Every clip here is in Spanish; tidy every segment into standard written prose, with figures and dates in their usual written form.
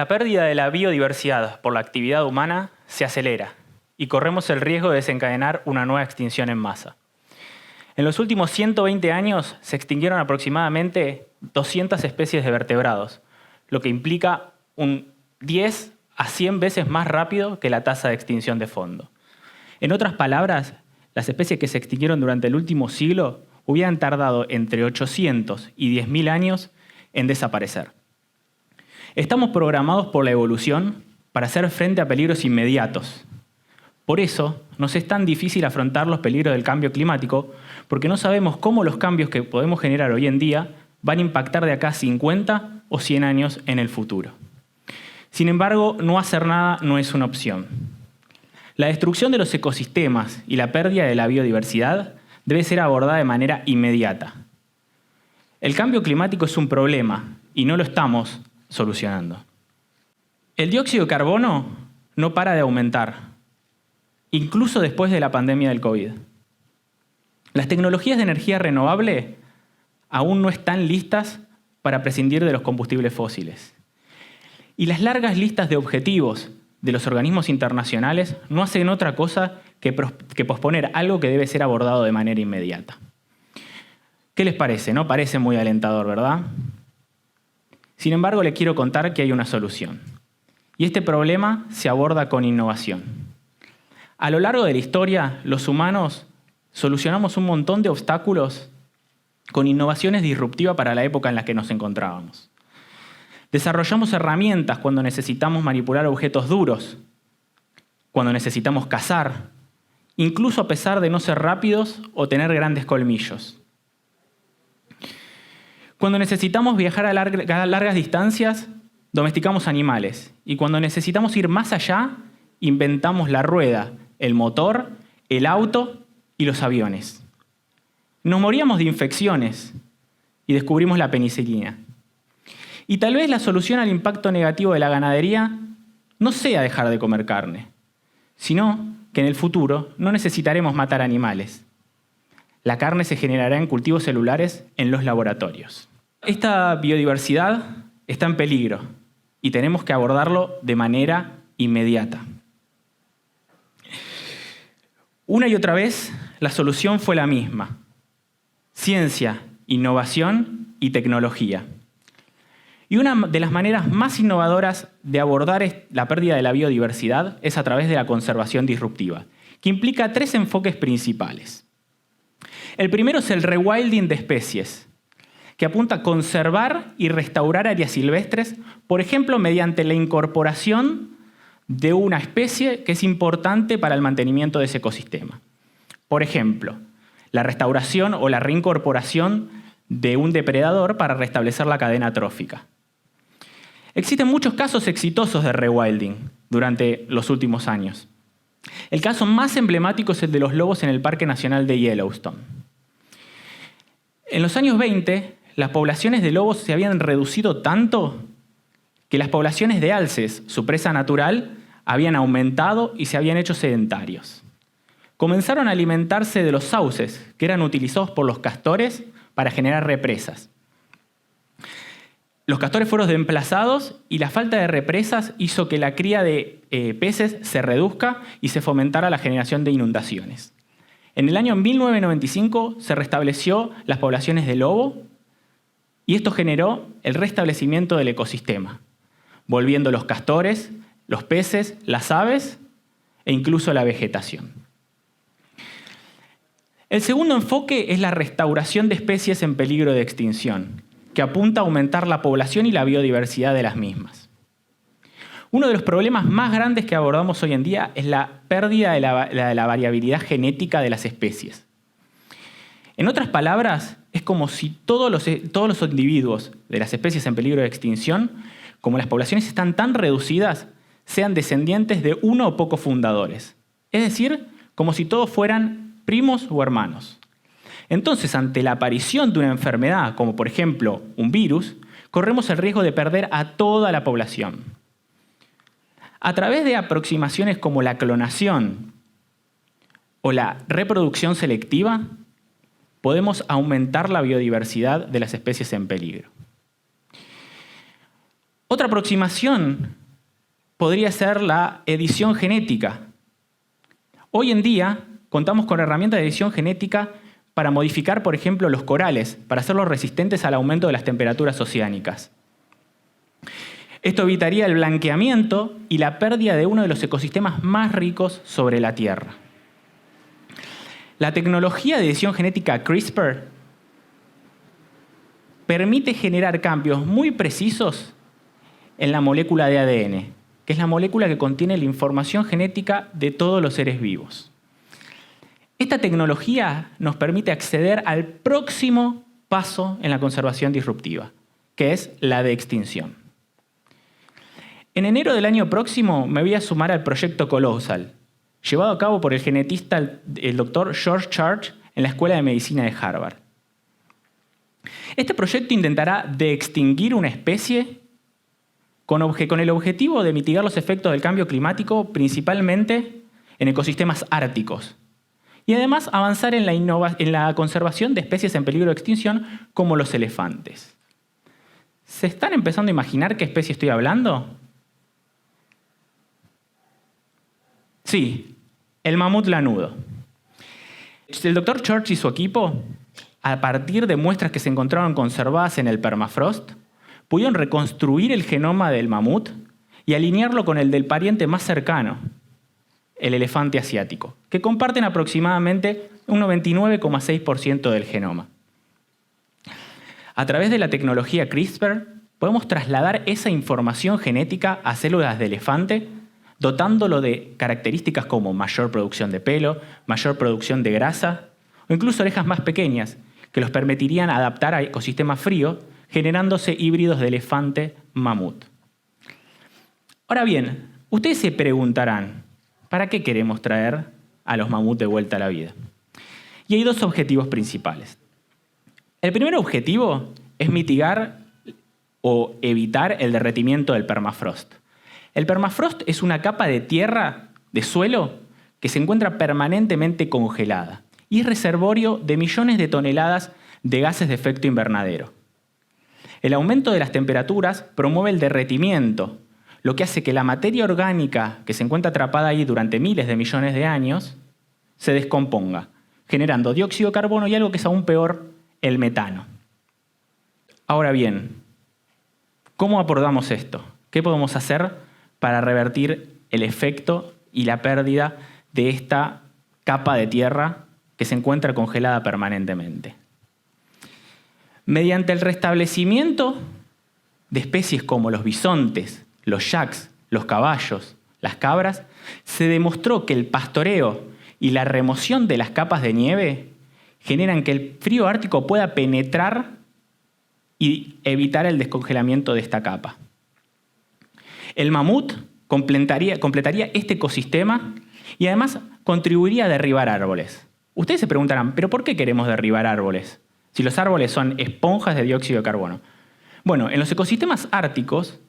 La pérdida de la biodiversidad por la actividad humana se acelera y corremos el riesgo de desencadenar una nueva extinción en masa. En los últimos 120 años se extinguieron aproximadamente 200 especies de vertebrados, lo que implica un 10 a 100 veces más rápido que la tasa de extinción de fondo. En otras palabras, las especies que se extinguieron durante el último siglo hubieran tardado entre 800 y 10.000 años en desaparecer. Estamos programados por la evolución para hacer frente a peligros inmediatos. Por eso nos es tan difícil afrontar los peligros del cambio climático, porque no sabemos cómo los cambios que podemos generar hoy en día van a impactar de acá a 50 o 100 años en el futuro. Sin embargo, no hacer nada no es una opción. La destrucción de los ecosistemas y la pérdida de la biodiversidad debe ser abordada de manera inmediata. El cambio climático es un problema y no lo estamos solucionando. El dióxido de carbono no para de aumentar, incluso después de la pandemia del COVID. Las tecnologías de energía renovable aún no están listas para prescindir de los combustibles fósiles. Y las largas listas de objetivos de los organismos internacionales no hacen otra cosa que posponer algo que debe ser abordado de manera inmediata. ¿Qué les parece? No parece muy alentador, ¿verdad? Sin embargo, les quiero contar que hay una solución. Y este problema se aborda con innovación. A lo largo de la historia, los humanos solucionamos un montón de obstáculos con innovaciones disruptivas para la época en la que nos encontrábamos. Desarrollamos herramientas cuando necesitamos manipular objetos duros, cuando necesitamos cazar, incluso a pesar de no ser rápidos o tener grandes colmillos. Cuando necesitamos viajar a largas distancias, domesticamos animales. Y cuando necesitamos ir más allá, inventamos la rueda, el motor, el auto y los aviones. Nos moríamos de infecciones y descubrimos la penicilina. Y tal vez la solución al impacto negativo de la ganadería no sea dejar de comer carne, sino que en el futuro no necesitaremos matar animales. La carne se generará en cultivos celulares en los laboratorios. Esta biodiversidad está en peligro y tenemos que abordarlo de manera inmediata. Una y otra vez, la solución fue la misma: ciencia, innovación y tecnología. Y una de las maneras más innovadoras de abordar la pérdida de la biodiversidad es a través de la conservación disruptiva, que implica 3 enfoques principales. El primero es el rewilding de especies, que apunta a conservar y restaurar áreas silvestres, por ejemplo, mediante la incorporación de una especie que es importante para el mantenimiento de ese ecosistema. Por ejemplo, la restauración o la reincorporación de un depredador para restablecer la cadena trófica. Existen muchos casos exitosos de rewilding durante los últimos años. El caso más emblemático es el de los lobos en el Parque Nacional de Yellowstone. En los años 20, las poblaciones de lobos se habían reducido tanto que las poblaciones de alces, su presa natural, habían aumentado y se habían hecho sedentarios. Comenzaron a alimentarse de los sauces, que eran utilizados por los castores para generar represas. Los castores fueron desplazados y la falta de represas hizo que la cría de peces se reduzca y se fomentara la generación de inundaciones. En el año 1995 se restableció las poblaciones de lobo y esto generó el restablecimiento del ecosistema, volviendo los castores, los peces, las aves e incluso la vegetación. El segundo enfoque es la restauración de especies en peligro de extinción, que apunta a aumentar la población y la biodiversidad de las mismas. Uno de los problemas más grandes que abordamos hoy en día es la pérdida de la variabilidad genética de las especies. En otras palabras, es como si todos los individuos de las especies en peligro de extinción, como las poblaciones están tan reducidas, sean descendientes de uno o pocos fundadores. Es decir, como si todos fueran primos o hermanos. Entonces, ante la aparición de una enfermedad, como por ejemplo un virus, corremos el riesgo de perder a toda la población. A través de aproximaciones como la clonación o la reproducción selectiva, podemos aumentar la biodiversidad de las especies en peligro. Otra aproximación podría ser la edición genética. Hoy en día contamos con herramientas de edición genética para modificar, por ejemplo, los corales, para hacerlos resistentes al aumento de las temperaturas oceánicas. Esto evitaría el blanqueamiento y la pérdida de uno de los ecosistemas más ricos sobre la Tierra. La tecnología de edición genética CRISPR permite generar cambios muy precisos en la molécula de ADN, que es la molécula que contiene la información genética de todos los seres vivos. Esta tecnología nos permite acceder al próximo paso en la conservación disruptiva, que es la de extinción. En enero del año próximo me voy a sumar al proyecto Colossal, llevado a cabo por el genetista el Dr. George Church en la Escuela de Medicina de Harvard. Este proyecto intentará de extinguir una especie con el objetivo de mitigar los efectos del cambio climático, principalmente en ecosistemas árticos, y además avanzar en la conservación de especies en peligro de extinción como los elefantes. ¿Se están empezando a imaginar qué especie estoy hablando? Sí, el mamut lanudo. El Dr. Church y su equipo, a partir de muestras que se encontraron conservadas en el permafrost, pudieron reconstruir el genoma del mamut y alinearlo con el del pariente más cercano, el elefante asiático, que comparten aproximadamente un 99,6% del genoma. A través de la tecnología CRISPR, podemos trasladar esa información genética a células de elefante, dotándolo de características como mayor producción de pelo, mayor producción de grasa o incluso orejas más pequeñas, que los permitirían adaptar a ecosistemas fríos, generándose híbridos de elefante-mamut. Ahora bien, ustedes se preguntarán, ¿para qué queremos traer a los mamuts de vuelta a la vida? Y hay dos objetivos principales. El primer objetivo es mitigar o evitar el derretimiento del permafrost. El permafrost es una capa de tierra, de suelo, que se encuentra permanentemente congelada y es reservorio de millones de toneladas de gases de efecto invernadero. El aumento de las temperaturas promueve el derretimiento, lo que hace que la materia orgánica que se encuentra atrapada ahí durante miles de millones de años se descomponga, generando dióxido de carbono y algo que es aún peor, el metano. Ahora bien, ¿cómo abordamos esto? ¿Qué podemos hacer para revertir el efecto y la pérdida de esta capa de tierra que se encuentra congelada permanentemente? Mediante el restablecimiento de especies como los bisontes, los yaks, los caballos, las cabras, se demostró que el pastoreo y la remoción de las capas de nieve generan que el frío ártico pueda penetrar y evitar el descongelamiento de esta capa. El mamut completaría este ecosistema y además contribuiría a derribar árboles. Ustedes se preguntarán, ¿pero por qué queremos derribar árboles? Si los árboles son esponjas de dióxido de carbono. Bueno, en los ecosistemas árticos,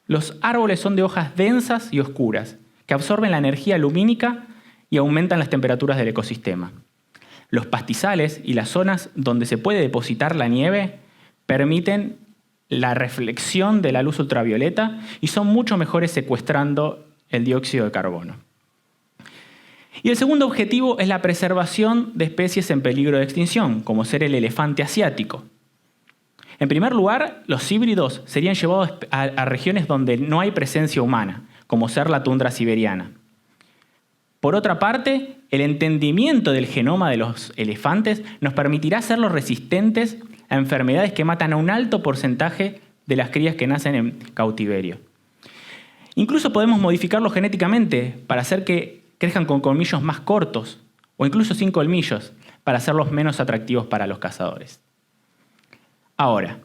los árboles son de hojas densas y oscuras, que absorben la energía lumínica y aumentan las temperaturas del ecosistema. Los pastizales y las zonas donde se puede depositar la nieve permiten la reflexión de la luz ultravioleta y son mucho mejores secuestrando el dióxido de carbono. Y el segundo objetivo es la preservación de especies en peligro de extinción, como ser el elefante asiático. En primer lugar, los híbridos serían llevados a regiones donde no hay presencia humana, como ser la tundra siberiana. Por otra parte, el entendimiento del genoma de los elefantes nos permitirá hacerlos resistentes a enfermedades que matan a un alto porcentaje de las crías que nacen en cautiverio. Incluso podemos modificarlos genéticamente para hacer que crezcan con colmillos más cortos o incluso sin colmillos para hacerlos menos atractivos para los cazadores. Ahora,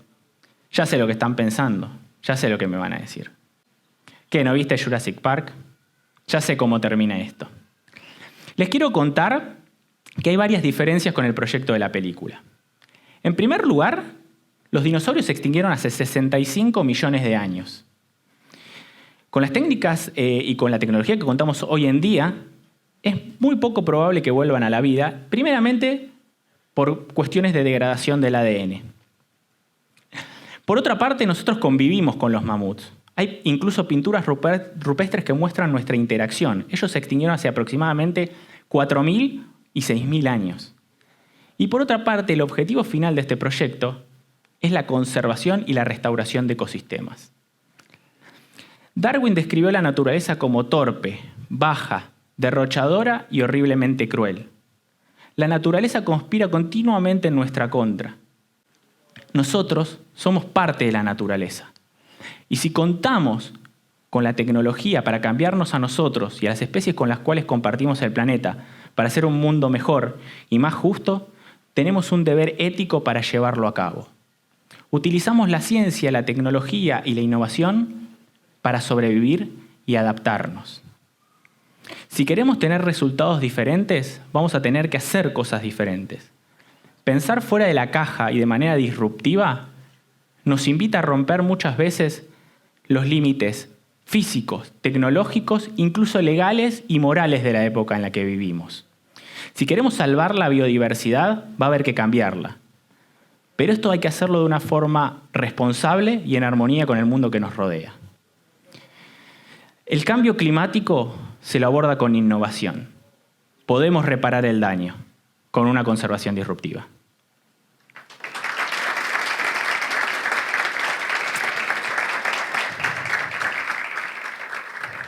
ya sé lo que están pensando, ya sé lo que me van a decir. ¿Qué, no viste Jurassic Park? Ya sé cómo termina esto. Les quiero contar que hay varias diferencias con el proyecto de la película. En primer lugar, los dinosaurios se extinguieron hace 65 millones de años. Con las técnicas y con la tecnología que contamos hoy en día, es muy poco probable que vuelvan a la vida, primeramente por cuestiones de degradación del ADN. Por otra parte, nosotros convivimos con los mamuts. Hay incluso pinturas rupestres que muestran nuestra interacción. Ellos se extinguieron hace aproximadamente 4.000 y 6.000 años. Y por otra parte, el objetivo final de este proyecto es la conservación y la restauración de ecosistemas. Darwin describió la naturaleza como torpe, baja, derrochadora y horriblemente cruel. La naturaleza conspira continuamente en nuestra contra. Nosotros somos parte de la naturaleza. Y si contamos con la tecnología para cambiarnos a nosotros y a las especies con las cuales compartimos el planeta para hacer un mundo mejor y más justo, tenemos un deber ético para llevarlo a cabo. Utilizamos la ciencia, la tecnología y la innovación para sobrevivir y adaptarnos. Si queremos tener resultados diferentes, vamos a tener que hacer cosas diferentes. Pensar fuera de la caja y de manera disruptiva nos invita a romper muchas veces los límites físicos, tecnológicos, incluso legales y morales de la época en la que vivimos. Si queremos salvar la biodiversidad, va a haber que cambiarla. Pero esto hay que hacerlo de una forma responsable y en armonía con el mundo que nos rodea. El cambio climático se lo aborda con innovación. Podemos reparar el daño con una conservación disruptiva.